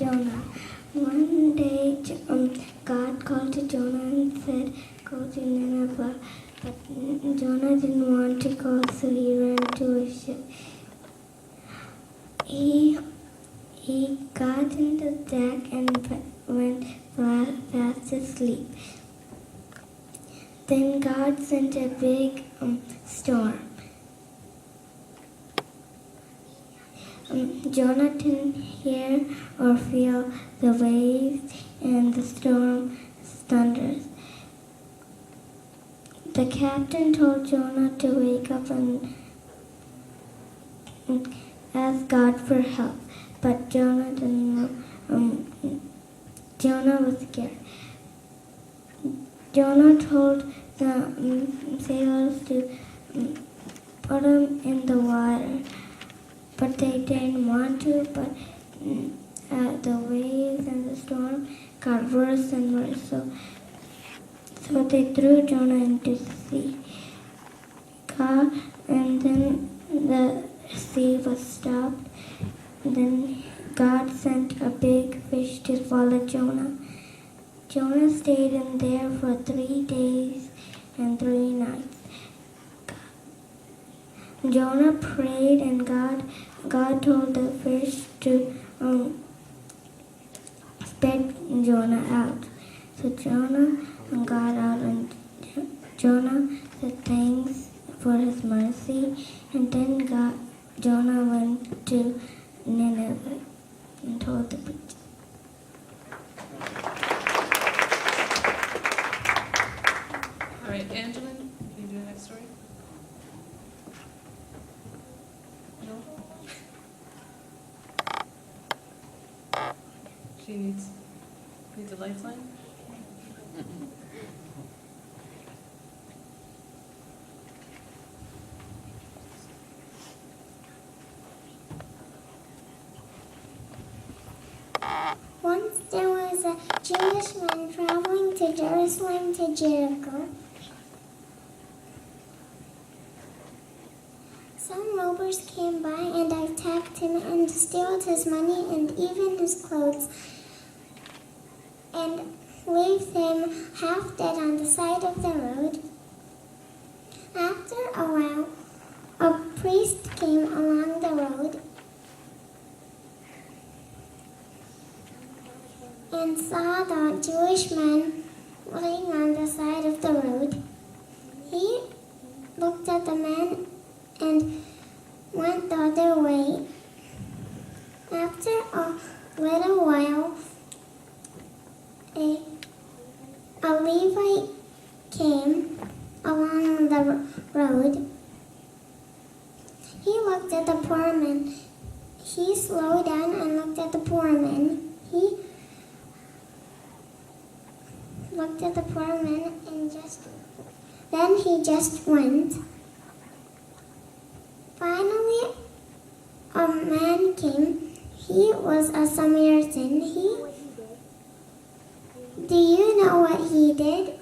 Jonah. One day, God called to Jonah and said, "Go to Nineveh." But Jonah didn't want to go, so he ran to a ship. He got into the deck and went fast asleep. Then God sent a big storm. Jonah didn't hear or feel the waves and the storm thunders. The captain told Jonah to wake up and ask God for help, but Jonah didn't know. Jonah was scared. Jonah told the sailors to put him in the water, but they didn't want to. But the waves and the storm got worse and worse, so they threw Jonah into the sea. And then the sea was stopped. Then God sent a big fish to swallow Jonah. Jonah stayed in there for 3 days and 3 nights. Jonah prayed, and God told the fish to spit Jonah out. So Jonah got out, and Jonah said thanks for his mercy, and then Jonah went to Nineveh and told the preacher. All right, Angelin, can you do the next story? No? She needs a lifeline? Once there was a Jewish man traveling to Jerusalem to Jericho. Some robbers came by and attacked him and stole his money and even his clothes, and left him half dead on the side of the road. After a while, a priest came along the road and saw the Jewish man lying on the side of the road. He looked at the man and went the other way. After a little while, a Levite came along the road. He looked at the poor man. He slowed down and looked at the poor man. He looked at the poor man and then he just went. Finally, a man came. He was a Samaritan. Do you know what he did?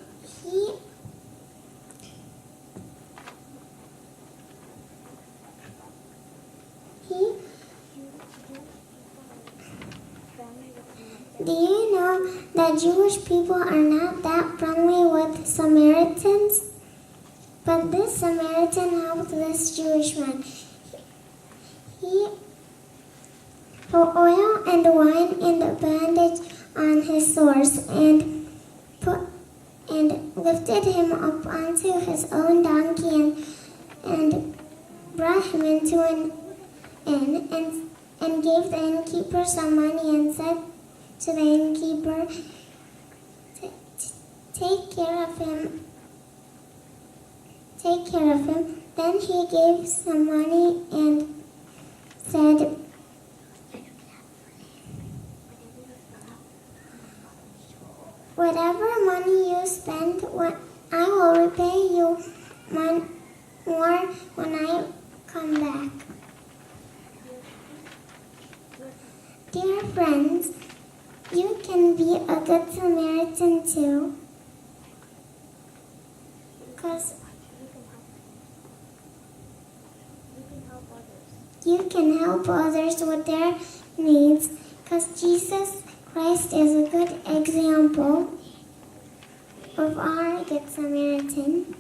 Do you know that Jewish people are not that friendly with Samaritans? But this Samaritan helped this Jewish man. He put oil and wine and a bandage on his sores and lifted him up onto his own donkey and brought him into an inn and gave the innkeeper some money and said to the innkeeper, take care of him. Then he gave some money and said, whatever money you spend, I will repay you more when I come back. Dear friends, you can be a good Samaritan too, because you can help others with their needs, Because Jesus Christ is a good example of our Good Samaritan.